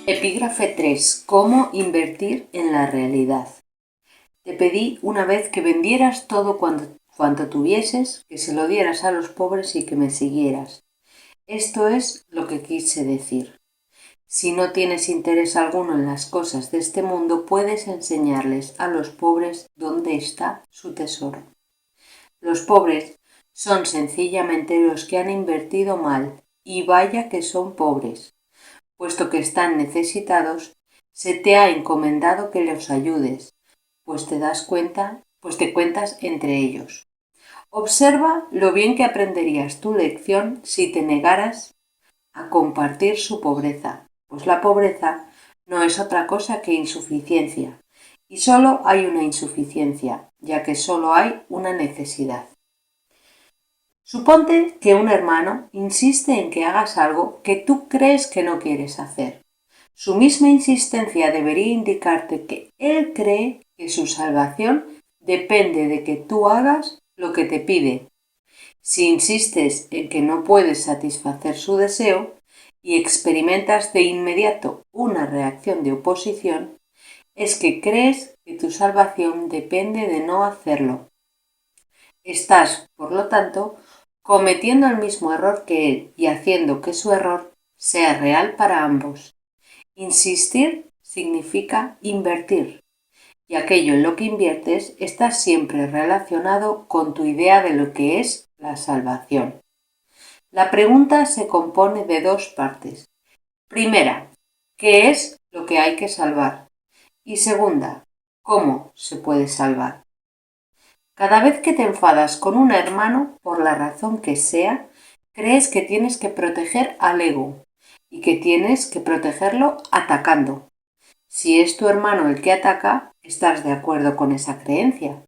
Epígrafe 3. ¿Cómo invertir en la realidad? Te pedí una vez que vendieras todo cuanto tuvieses, que se lo dieras a los pobres y que me siguieras. Esto es lo que quise decir. Si no tienes interés alguno en las cosas de este mundo, puedes enseñarles a los pobres dónde está su tesoro. Los pobres son sencillamente los que han invertido mal, y vaya que son pobres. Puesto que están necesitados, se te ha encomendado que los ayudes, pues te cuentas entre ellos. Observa lo bien que aprenderías tu lección si te negaras a compartir su pobreza, pues la pobreza no es otra cosa que insuficiencia, y solo hay una insuficiencia, ya que solo hay una necesidad. Suponte que un hermano insiste en que hagas algo que tú crees que no quieres hacer. Su misma insistencia debería indicarte que él cree que su salvación depende de que tú hagas lo que te pide. Si insistes en que no puedes satisfacer su deseo y experimentas de inmediato una reacción de oposición, es que crees que tu salvación depende de no hacerlo. Estás, por lo tanto, cometiendo el mismo error que él y haciendo que su error sea real para ambos. Insistir significa invertir, y aquello en lo que inviertes está siempre relacionado con tu idea de lo que es la salvación. La pregunta se compone de dos partes. Primera, ¿qué es lo que hay que salvar? Y segunda, ¿cómo se puede salvar? Cada vez que te enfadas con un hermano, por la razón que sea, crees que tienes que proteger al ego y que tienes que protegerlo atacando. Si es tu hermano el que ataca, estás de acuerdo con esa creencia.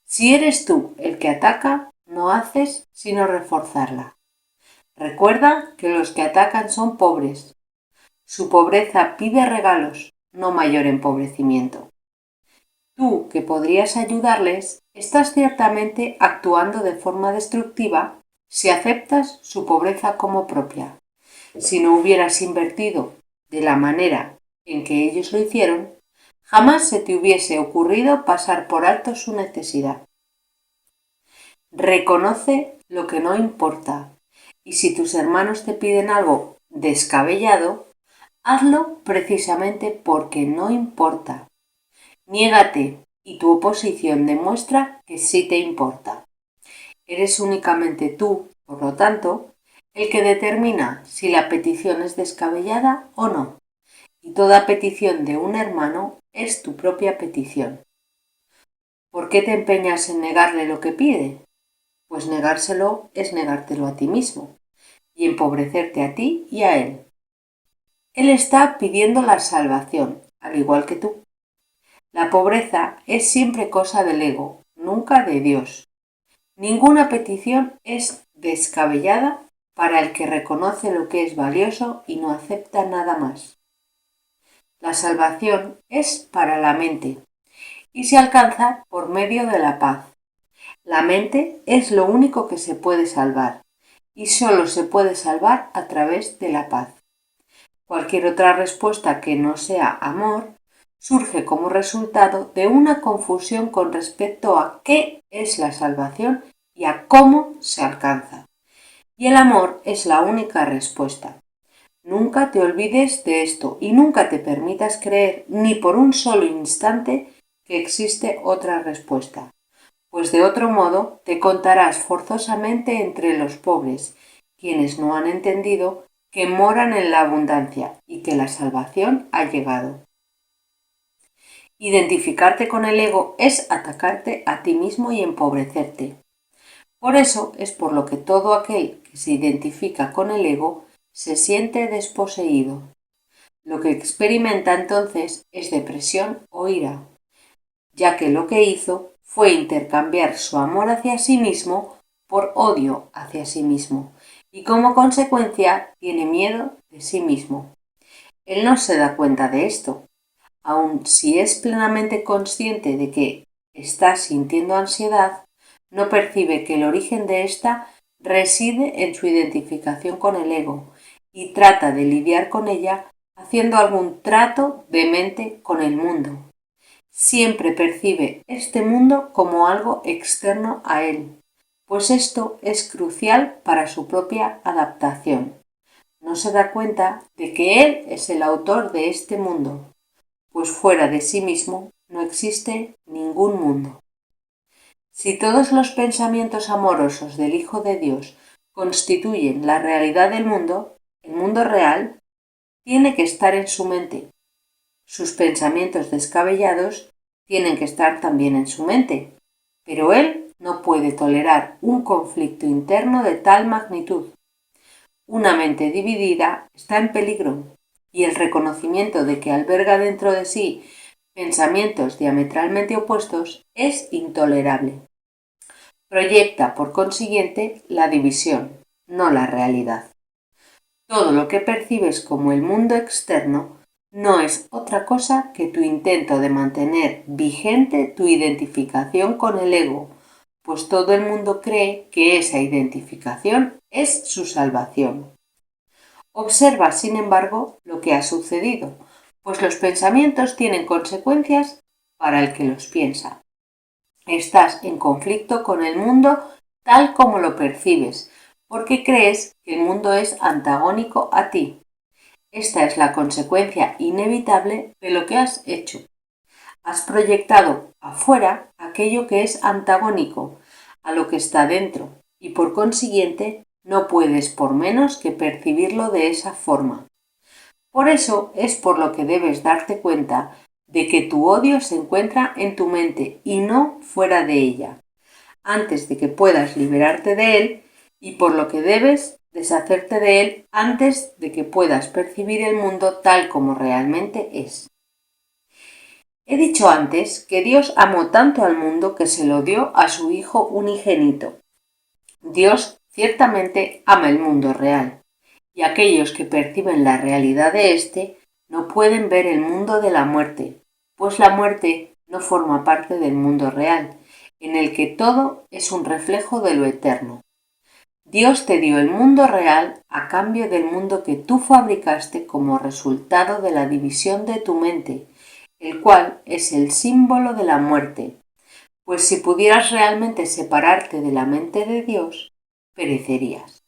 Si eres tú el que ataca, no haces sino reforzarla. Recuerda que los que atacan son pobres. Su pobreza pide regalos, no mayor empobrecimiento. Tú, que podrías ayudarles, estás ciertamente actuando de forma destructiva si aceptas su pobreza como propia. Si no hubieras invertido de la manera en que ellos lo hicieron, jamás se te hubiese ocurrido pasar por alto su necesidad. Reconoce lo que no importa, y si tus hermanos te piden algo descabellado, hazlo precisamente porque no importa. Niégate y tu oposición demuestra que sí te importa. Eres únicamente tú, por lo tanto, el que determina si la petición es descabellada o no. Y toda petición de un hermano es tu propia petición. ¿Por qué te empeñas en negarle lo que pide? Pues negárselo es negártelo a ti mismo y empobrecerte a ti y a él. Él está pidiendo la salvación, al igual que tú. La pobreza es siempre cosa del ego, nunca de Dios. Ninguna petición es descabellada para el que reconoce lo que es valioso y no acepta nada más. La salvación es para la mente y se alcanza por medio de la paz. La mente es lo único que se puede salvar y solo se puede salvar a través de la paz. Cualquier otra respuesta que no sea amor surge como resultado de una confusión con respecto a qué es la salvación y a cómo se alcanza. Y el amor es la única respuesta. Nunca te olvides de esto y nunca te permitas creer ni por un solo instante que existe otra respuesta, pues de otro modo te contarás forzosamente entre los pobres, quienes no han entendido que moran en la abundancia y que la salvación ha llegado. Identificarte con el ego es atacarte a ti mismo y empobrecerte. Por eso es por lo que todo aquel que se identifica con el ego se siente desposeído. Lo que experimenta entonces es depresión o ira, ya que lo que hizo fue intercambiar su amor hacia sí mismo por odio hacia sí mismo y como consecuencia tiene miedo de sí mismo. Él no se da cuenta de esto, aun si es plenamente consciente de que está sintiendo ansiedad, no percibe que el origen de esta reside en su identificación con el ego y trata de lidiar con ella haciendo algún trato de mente con el mundo. Siempre percibe este mundo como algo externo a él, pues esto es crucial para su propia adaptación. No se da cuenta de que él es el autor de este mundo, pues fuera de sí mismo no existe ningún mundo. Si todos los pensamientos amorosos del Hijo de Dios constituyen la realidad del mundo, el mundo real tiene que estar en su mente. Sus pensamientos descabellados tienen que estar también en su mente, pero él no puede tolerar un conflicto interno de tal magnitud. Una mente dividida está en peligro, y el reconocimiento de que alberga dentro de sí pensamientos diametralmente opuestos es intolerable. Proyecta, por consiguiente, la división, no la realidad. Todo lo que percibes como el mundo externo no es otra cosa que tu intento de mantener vigente tu identificación con el ego, pues todo el mundo cree que esa identificación es su salvación. Observa, sin embargo, lo que ha sucedido, pues los pensamientos tienen consecuencias para el que los piensa. Estás en conflicto con el mundo tal como lo percibes, porque crees que el mundo es antagónico a ti. Esta es la consecuencia inevitable de lo que has hecho. Has proyectado afuera aquello que es antagónico a lo que está dentro y por consiguiente no puedes por menos que percibirlo de esa forma. Por eso es por lo que debes darte cuenta de que tu odio se encuentra en tu mente y no fuera de ella, antes de que puedas liberarte de él, y por lo que debes deshacerte de él antes de que puedas percibir el mundo tal como realmente es. He dicho antes que Dios amó tanto al mundo que se lo dio a su Hijo unigénito. Dios ciertamente ama el mundo real, y aquellos que perciben la realidad de éste no pueden ver el mundo de la muerte, pues la muerte no forma parte del mundo real, en el que todo es un reflejo de lo eterno. Dios te dio el mundo real a cambio del mundo que tú fabricaste como resultado de la división de tu mente, el cual es el símbolo de la muerte, pues si pudieras realmente separarte de la mente de Dios, perecerías.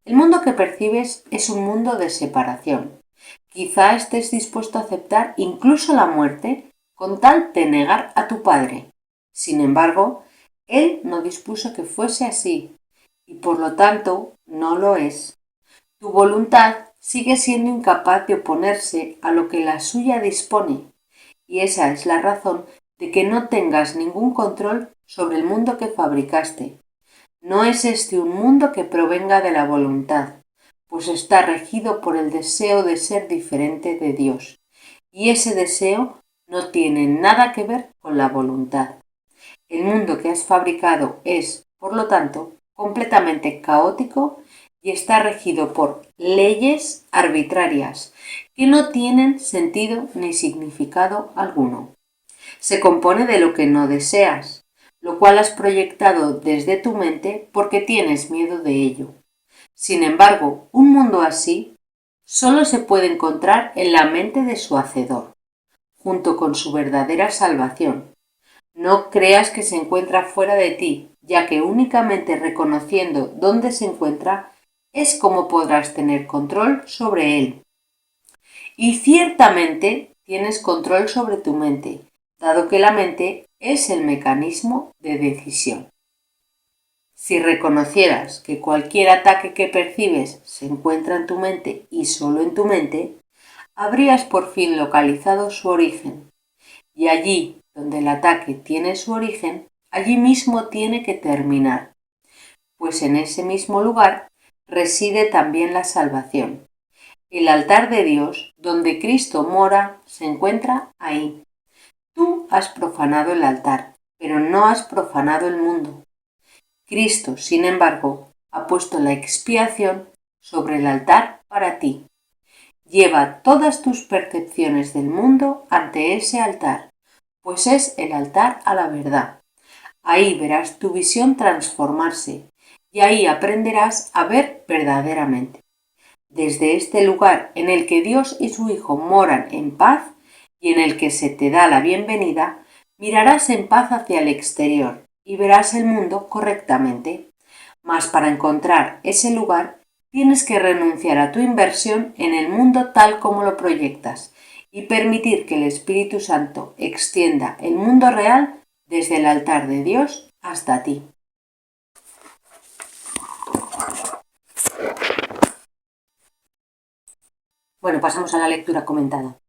El mundo que percibes es un mundo de separación. Quizá estés dispuesto a aceptar incluso la muerte con tal de negar a tu Padre. Sin embargo, Él no dispuso que fuese así, y por lo tanto no lo es. Tu voluntad sigue siendo incapaz de oponerse a lo que la suya dispone, y esa es la razón de que no tengas ningún control sobre el mundo que fabricaste. No es este un mundo que provenga de la voluntad, pues está regido por el deseo de ser diferente de Dios, y ese deseo no tiene nada que ver con la voluntad. El mundo que has fabricado es, por lo tanto, completamente caótico y está regido por leyes arbitrarias que no tienen sentido ni significado alguno. Se compone de lo que no deseas, lo cual has proyectado desde tu mente porque tienes miedo de ello. Sin embargo, un mundo así solo se puede encontrar en la mente de su hacedor, junto con su verdadera salvación. No creas que se encuentra fuera de ti, ya que únicamente reconociendo dónde se encuentra es como podrás tener control sobre él. Y ciertamente tienes control sobre tu mente, dado que la mente es el mecanismo de decisión. Si reconocieras que cualquier ataque que percibes se encuentra en tu mente y solo en tu mente, habrías por fin localizado su origen. Y allí donde el ataque tiene su origen, allí mismo tiene que terminar, pues en ese mismo lugar reside también la salvación. El altar de Dios, donde Cristo mora, se encuentra ahí. Tú has profanado el altar, pero no has profanado el mundo. Cristo, sin embargo, ha puesto la expiación sobre el altar para ti. Lleva todas tus percepciones del mundo ante ese altar, pues es el altar a la verdad. Ahí verás tu visión transformarse y ahí aprenderás a ver verdaderamente. desde este lugar en el que Dios y su Hijo moran en paz y en el que se te da la bienvenida, mirarás en paz hacia el exterior y verás el mundo correctamente. Mas para encontrar ese lugar, tienes que renunciar a tu inversión en el mundo tal como lo proyectas y permitir que el Espíritu Santo extienda el mundo real desde el altar de Dios hasta ti. Bueno, pasamos a la lectura comentada.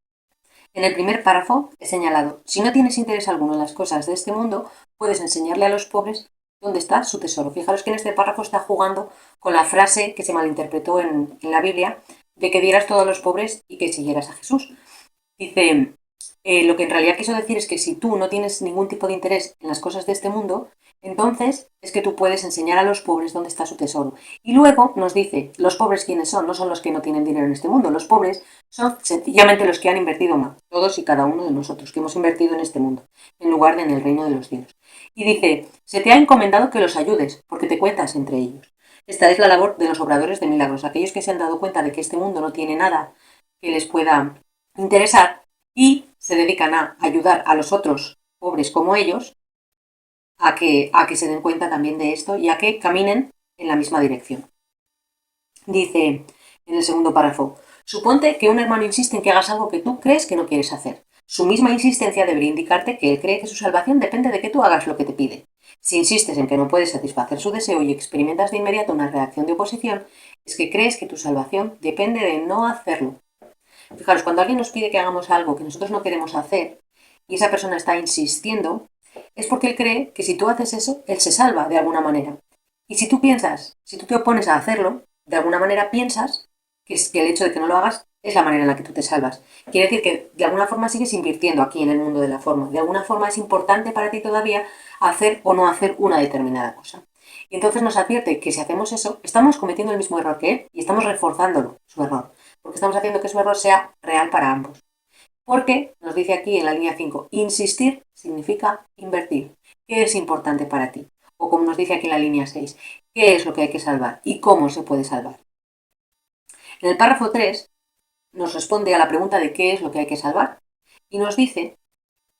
En el primer párrafo he señalado, si no tienes interés alguno en las cosas de este mundo, puedes enseñarle a los pobres dónde está su tesoro. Fijaros que en este párrafo está jugando con la frase que se malinterpretó en la Biblia de que dieras todo a los pobres y que siguieras a Jesús. Dice, lo que en realidad quiso decir es que si tú no tienes ningún tipo de interés en las cosas de este mundo, entonces es que tú puedes enseñar a los pobres dónde está su tesoro. Y luego nos dice, los pobres quiénes son, no son los que no tienen dinero en este mundo, los pobres son sencillamente los que han invertido más, todos y cada uno de nosotros, que hemos invertido en este mundo, en lugar de en el reino de los cielos. Y dice, se te ha encomendado que los ayudes, porque te cuentas entre ellos. Esta es la labor de los obradores de milagros, aquellos que se han dado cuenta de que este mundo no tiene nada que les pueda interesar y se dedican a ayudar a los otros pobres como ellos a que se den cuenta también de esto y a que caminen en la misma dirección. Dice en el segundo párrafo, suponte que un hermano insiste en que hagas algo que tú crees que no quieres hacer. Su misma insistencia debería indicarte que él cree que su salvación depende de que tú hagas lo que te pide. Si insistes en que no puedes satisfacer su deseo y experimentas de inmediato una reacción de oposición, es que crees que tu salvación depende de no hacerlo. Fijaros, cuando alguien nos pide que hagamos algo que nosotros no queremos hacer y esa persona está insistiendo, es porque él cree que si tú haces eso, él se salva de alguna manera. Y si tú piensas, si tú te opones a hacerlo, de alguna manera piensas que el hecho de que no lo hagas es la manera en la que tú te salvas. Quiere decir que de alguna forma sigues invirtiendo aquí en el mundo de la forma. De alguna forma es importante para ti todavía hacer o no hacer una determinada cosa. Y entonces nos advierte que si hacemos eso, estamos cometiendo el mismo error que él y estamos reforzándolo, su error. Porque estamos haciendo que su error sea real para ambos. Porque, nos dice aquí en la línea 5, insistir significa invertir. ¿Qué es importante para ti? O como nos dice aquí en la línea 6, ¿qué es lo que hay que salvar y cómo se puede salvar? En el párrafo 3 nos responde a la pregunta de qué es lo que hay que salvar y nos dice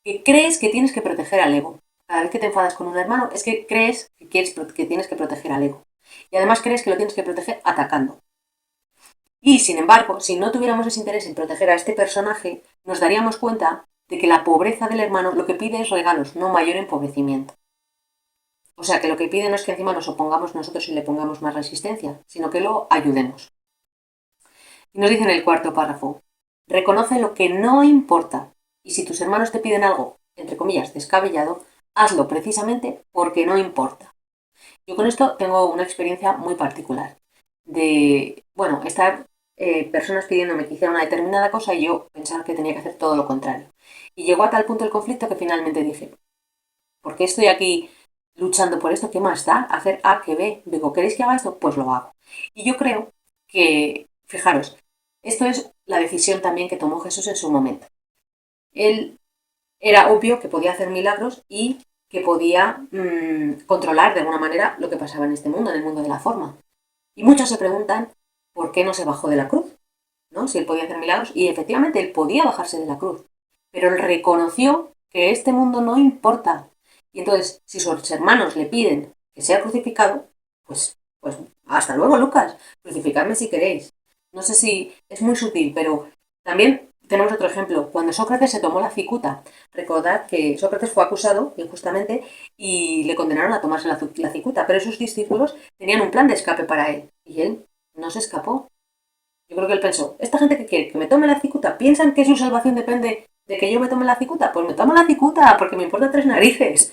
que crees que tienes que proteger al ego. Cada vez que te enfadas con un hermano es que crees que tienes que proteger al ego. Y además crees que lo tienes que proteger atacando. Y, sin embargo, si no tuviéramos ese interés en proteger a este personaje, nos daríamos cuenta de que la pobreza del hermano lo que pide es regalos, no mayor empobrecimiento. O sea, que lo que pide no es que encima nos opongamos nosotros y le pongamos más resistencia, sino que lo ayudemos. Y nos dice en el cuarto párrafo, reconoce lo que no importa. Y si tus hermanos te piden algo, entre comillas, descabellado, hazlo precisamente porque no importa. Yo con esto tengo una experiencia muy particular de, bueno, estar personas pidiéndome que hiciera una determinada cosa y yo pensaba que tenía que hacer todo lo contrario. Y llegó a tal punto el conflicto que finalmente dije, ¿por qué estoy aquí luchando por esto? ¿Qué más da? Hacer A que B. Digo, ¿queréis que haga esto? Pues lo hago. Y yo creo que, fijaros, esto es la decisión también que tomó Jesús en su momento. Él era obvio que podía hacer milagros y que podía controlar de alguna manera lo que pasaba en este mundo, en el mundo de la forma. Y muchos se preguntan por qué no se bajó de la cruz, ¿no? Si él podía hacer milagros, y efectivamente él podía bajarse de la cruz, pero él reconoció que este mundo no importa. Y entonces, si sus hermanos le piden que sea crucificado, pues hasta luego, Lucas, crucificadme si queréis. No sé si es muy sutil, pero también tenemos otro ejemplo. Cuando Sócrates se tomó la cicuta, recordad que Sócrates fue acusado injustamente y le condenaron a tomarse la cicuta, pero sus discípulos tenían un plan de escape para él y él no se escapó. Yo creo que él pensó, esta gente que quiere que me tome la cicuta, ¿piensan que su salvación depende de que yo me tome la cicuta? Pues me tomo la cicuta porque me importa tres narices.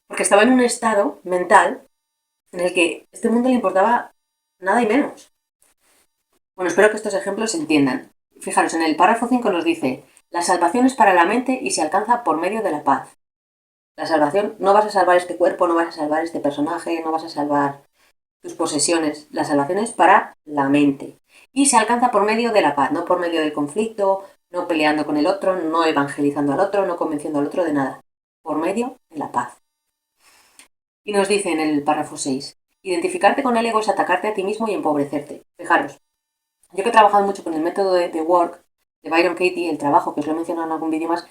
Porque estaba en un estado mental en el que este mundo le importaba nada y menos. Bueno, espero que estos ejemplos se entiendan. Fijaros, en el párrafo 5 nos dice, la salvación es para la mente y se alcanza por medio de la paz. La salvación, no vas a salvar este cuerpo, no vas a salvar este personaje, no vas a salvar tus posesiones. La salvación es para la mente. Y se alcanza por medio de la paz, no por medio del conflicto, no peleando con el otro, no evangelizando al otro, no convenciendo al otro de nada. Por medio de la paz. Y nos dice en el párrafo 6, identificarte con el ego es atacarte a ti mismo y empobrecerte. Fijaros, Yo que he trabajado mucho con el método de Work de Byron Katie, el trabajo, que os lo he mencionado en algún vídeo más,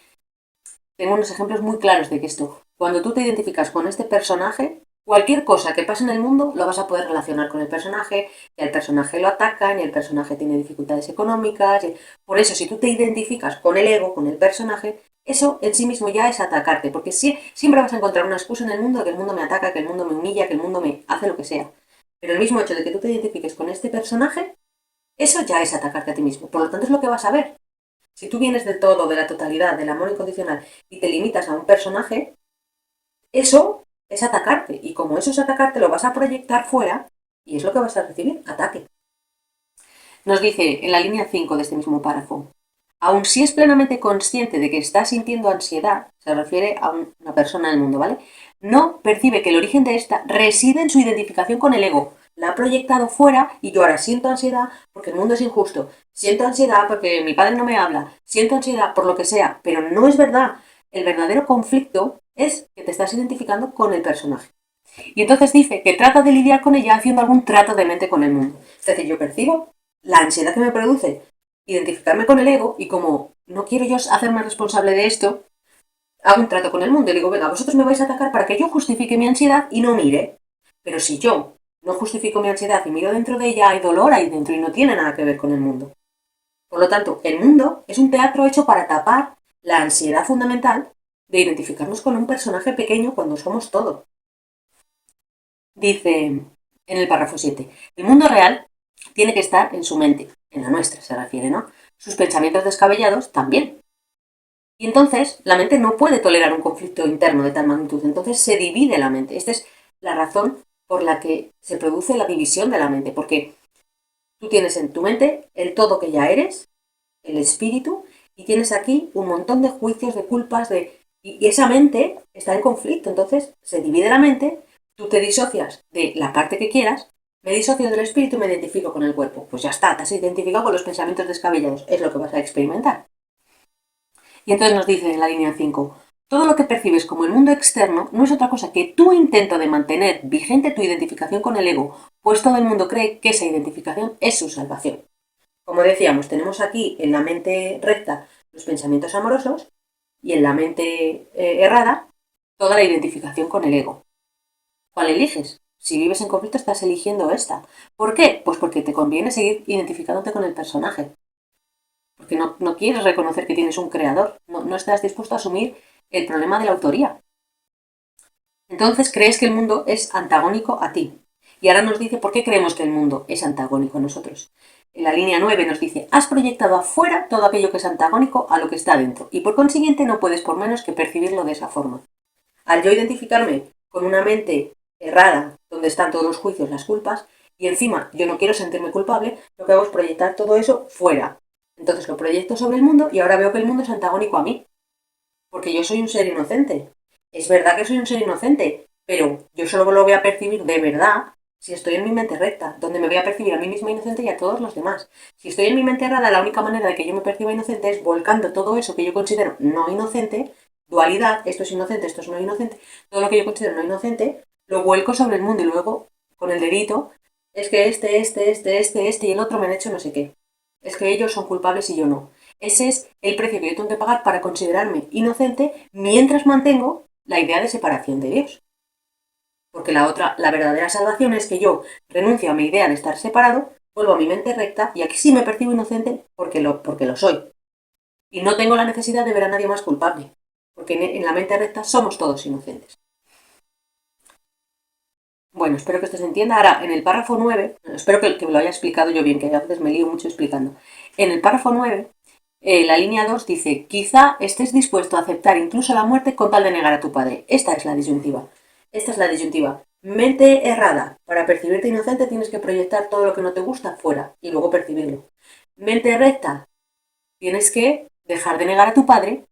tengo unos ejemplos muy claros de que esto, cuando tú te identificas con este personaje, cualquier cosa que pase en el mundo lo vas a poder relacionar con el personaje, y al personaje lo atacan, y el personaje tiene dificultades económicas. Por eso, si tú te identificas con el ego, con el personaje, eso en sí mismo ya es atacarte, porque siempre vas a encontrar una excusa en el mundo de que el mundo me ataca, que el mundo me humilla, que el mundo me hace lo que sea. Pero el mismo hecho de que tú te identifiques con este personaje, eso ya es atacarte a ti mismo. Por lo tanto, es lo que vas a ver. Si tú vienes de todo, de la totalidad, del amor incondicional, y te limitas a un personaje, eso es atacarte. Y como eso es atacarte, lo vas a proyectar fuera y es lo que vas a recibir, ataque. Nos dice en la línea 5 de este mismo párrafo, aun si es plenamente consciente de que está sintiendo ansiedad, se refiere a una persona en el mundo, ¿vale? No percibe que el origen de esta reside en su identificación con el ego. La ha proyectado fuera y yo ahora siento ansiedad porque el mundo es injusto. Siento ansiedad porque mi padre no me habla. Siento ansiedad por lo que sea, pero no es verdad. El verdadero conflicto es que te estás identificando con el personaje. Y entonces dice que trata de lidiar con ella haciendo algún trato de mente con el mundo. Es decir, yo percibo la ansiedad que me produce identificarme con el ego y como no quiero yo hacerme responsable de esto, hago un trato con el mundo y digo, venga, vosotros me vais a atacar para que yo justifique mi ansiedad y no mire. Pero si yo no justifico mi ansiedad y miro dentro de ella, hay dolor ahí dentro y no tiene nada que ver con el mundo. Por lo tanto, el mundo es un teatro hecho para tapar la ansiedad fundamental de identificarnos con un personaje pequeño cuando somos todo. Dice en el párrafo 7, el mundo real tiene que estar en su mente, en la nuestra se refiere, ¿no? Sus pensamientos descabellados también. Y entonces la mente no puede tolerar un conflicto interno de tal magnitud, entonces se divide la mente. Esta es la razón por la que se produce la división de la mente, porque tú tienes en tu mente el todo que ya eres, el espíritu, y tienes aquí un montón de juicios, de culpas, y esa mente está en conflicto, entonces se divide la mente, tú te disocias de la parte que quieras, me disocio del espíritu y me identifico con el cuerpo. Pues ya está, te has identificado con los pensamientos descabellados, es lo que vas a experimentar. Y entonces nos dice en la línea 5, todo lo que percibes como el mundo externo no es otra cosa que tu intento de mantener vigente tu identificación con el ego, pues todo el mundo cree que esa identificación es su salvación. Como decíamos, tenemos aquí en la mente recta los pensamientos amorosos y en la mente errada toda la identificación con el ego. ¿Cuál eliges? Si vives en conflicto estás eligiendo esta. ¿Por qué? Pues porque te conviene seguir identificándote con el personaje. Porque no quieres reconocer que tienes un creador. No estás dispuesto a asumir el problema de la autoría. Entonces crees que el mundo es antagónico a ti. Y ahora nos dice por qué creemos que el mundo es antagónico a nosotros. En la línea 9 nos dice, has proyectado afuera todo aquello que es antagónico a lo que está dentro. Y por consiguiente no puedes por menos que percibirlo de esa forma. Al yo identificarme con una mente errada, donde están todos los juicios, las culpas, y encima yo no quiero sentirme culpable, lo que hago es proyectar todo eso fuera. Entonces lo proyecto sobre el mundo y ahora veo que el mundo es antagónico a mí. Porque yo soy un ser inocente. Es verdad que soy un ser inocente, pero yo solo lo voy a percibir de verdad si estoy en mi mente recta, donde me voy a percibir a mí misma inocente y a todos los demás. Si estoy en mi mente errada, la única manera de que yo me perciba inocente es volcando todo eso que yo considero no inocente, dualidad, esto es inocente, esto es no inocente, todo lo que yo considero no inocente, lo vuelco sobre el mundo y luego, con el dedito, es que este y el otro me han hecho no sé qué. Es que ellos son culpables y yo no. Ese es el precio que yo tengo que pagar para considerarme inocente mientras mantengo la idea de separación de Dios. Porque la verdadera salvación es que yo renuncio a mi idea de estar separado, vuelvo a mi mente recta y aquí sí me percibo inocente porque lo soy. Y no tengo la necesidad de ver a nadie más culpable. Porque en la mente recta somos todos inocentes. Bueno, espero que esto se entienda. Ahora, en el párrafo 9, espero que me lo haya explicado yo bien, que a veces me lío mucho explicando. En el párrafo 9, la línea 2 dice, quizá estés dispuesto a aceptar incluso la muerte con tal de negar a tu padre. Esta es la disyuntiva. Esta es la disyuntiva. Mente errada. Para percibirte inocente tienes que proyectar todo lo que no te gusta fuera y luego percibirlo. Mente recta. Tienes que dejar de negar a tu padre.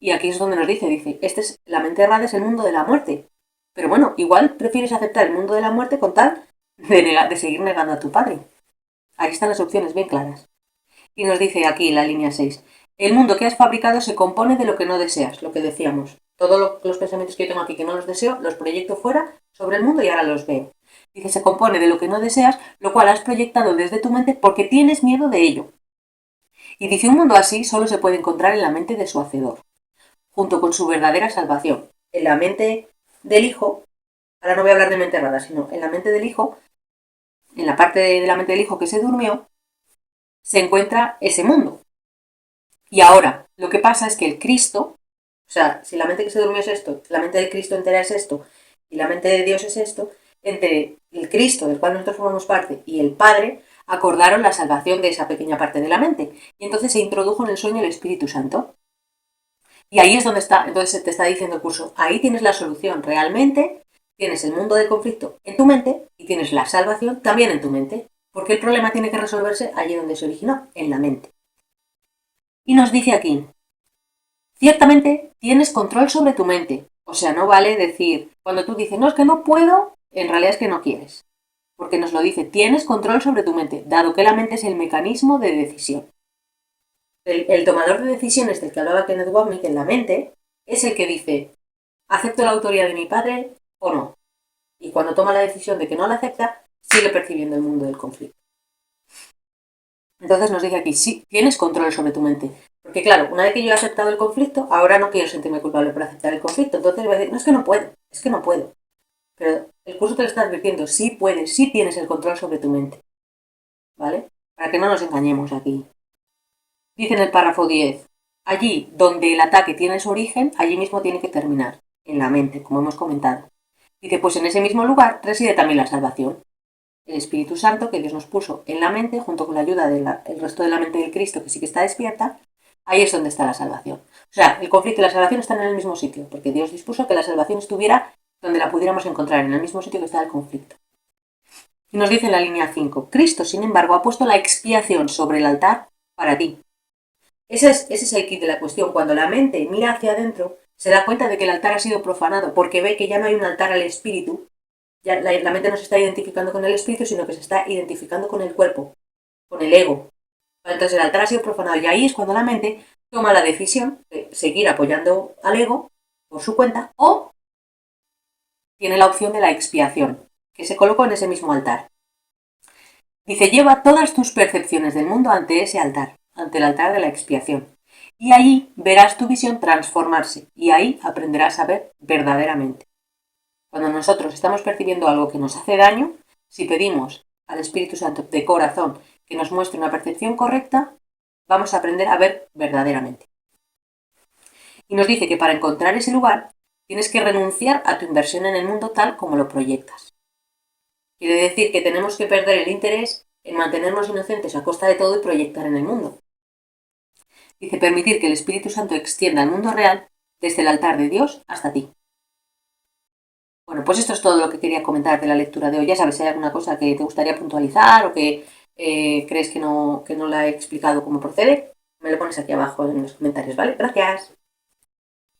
Y aquí es donde nos dice, la mente errada es el mundo de la muerte. Pero bueno, igual prefieres aceptar el mundo de la muerte con tal de seguir negando a tu padre. Ahí están las opciones bien claras. Y nos dice aquí la línea 6. El mundo que has fabricado se compone de lo que no deseas, lo que decíamos. Todos los pensamientos que yo tengo aquí que no los deseo, los proyecto fuera sobre el mundo y ahora los veo. Dice, se compone de lo que no deseas, lo cual has proyectado desde tu mente porque tienes miedo de ello. Y dice, un mundo así solo se puede encontrar en la mente de su hacedor, junto con su verdadera salvación. En la mente del hijo, ahora no voy a hablar de mente errada, sino en la mente del hijo, en la parte de la mente del hijo que se durmió, se encuentra ese mundo. Y ahora, lo que pasa es que el Cristo, o sea, si la mente que se durmió es esto, la mente del Cristo entera es esto, y la mente de Dios es esto, entre el Cristo, del cual nosotros formamos parte, y el Padre, acordaron la salvación de esa pequeña parte de la mente. Y entonces se introdujo en el sueño el Espíritu Santo. Y ahí es donde está, entonces te está diciendo el curso, ahí tienes la solución. Realmente tienes el mundo del conflicto en tu mente y tienes la salvación también en tu mente. Porque el problema tiene que resolverse allí donde se originó, en la mente. Y nos dice aquí, ciertamente tienes control sobre tu mente. O sea, no vale decir, cuando tú dices, no, es que no puedo, en realidad es que no quieres. Porque nos lo dice, tienes control sobre tu mente, dado que la mente es el mecanismo de decisión. El tomador de decisiones del que hablaba Kenneth Wapnick en la mente es el que dice, ¿acepto la autoridad de mi padre o no? Y cuando toma la decisión de que no la acepta, sigue percibiendo el mundo del conflicto. Entonces nos dice aquí, sí, tienes control sobre tu mente. Porque claro, una vez que yo he aceptado el conflicto, ahora no quiero sentirme culpable por aceptar el conflicto. Entonces voy a decir, no, es que no puedo, es que no puedo. Pero el curso te lo está advirtiendo, sí puedes, sí tienes el control sobre tu mente. ¿Vale? Para que no nos engañemos aquí. Dice en el párrafo 10, allí donde el ataque tiene su origen, allí mismo tiene que terminar, en la mente, como hemos comentado. Dice, pues en ese mismo lugar reside también la salvación. El Espíritu Santo que Dios nos puso en la mente, junto con la ayuda del resto de la mente del Cristo, que sí que está despierta, ahí es donde está la salvación. O sea, el conflicto y la salvación están en el mismo sitio, porque Dios dispuso que la salvación estuviera donde la pudiéramos encontrar, en el mismo sitio que está el conflicto. Y nos dice en la línea 5, Cristo, sin embargo, ha puesto la expiación sobre el altar para ti. Ese es el kit de la cuestión. Cuando la mente mira hacia adentro, se da cuenta de que el altar ha sido profanado, porque ve que ya no hay un altar al espíritu. Ya la mente no se está identificando con el espíritu, sino que se está identificando con el cuerpo, con el ego. Entonces el altar ha sido profanado y ahí es cuando la mente toma la decisión de seguir apoyando al ego por su cuenta o tiene la opción de la expiación, que se colocó en ese mismo altar. Dice, lleva todas tus percepciones del mundo ante ese altar, ante el altar de la expiación. Y ahí verás tu visión transformarse y ahí aprenderás a ver verdaderamente. Cuando nosotros estamos percibiendo algo que nos hace daño, si pedimos al Espíritu Santo de corazón que nos muestre una percepción correcta, vamos a aprender a ver verdaderamente. Y nos dice que para encontrar ese lugar tienes que renunciar a tu inversión en el mundo tal como lo proyectas. Quiere decir que tenemos que perder el interés en mantenernos inocentes a costa de todo y proyectar en el mundo. Dice permitir que el Espíritu Santo extienda el mundo real desde el altar de Dios hasta ti. Bueno, pues esto es todo lo que quería comentar de la lectura de hoy. Ya sabes, si hay alguna cosa que te gustaría puntualizar o que crees que no la he explicado cómo procede, me lo pones aquí abajo en los comentarios, ¿vale? Gracias.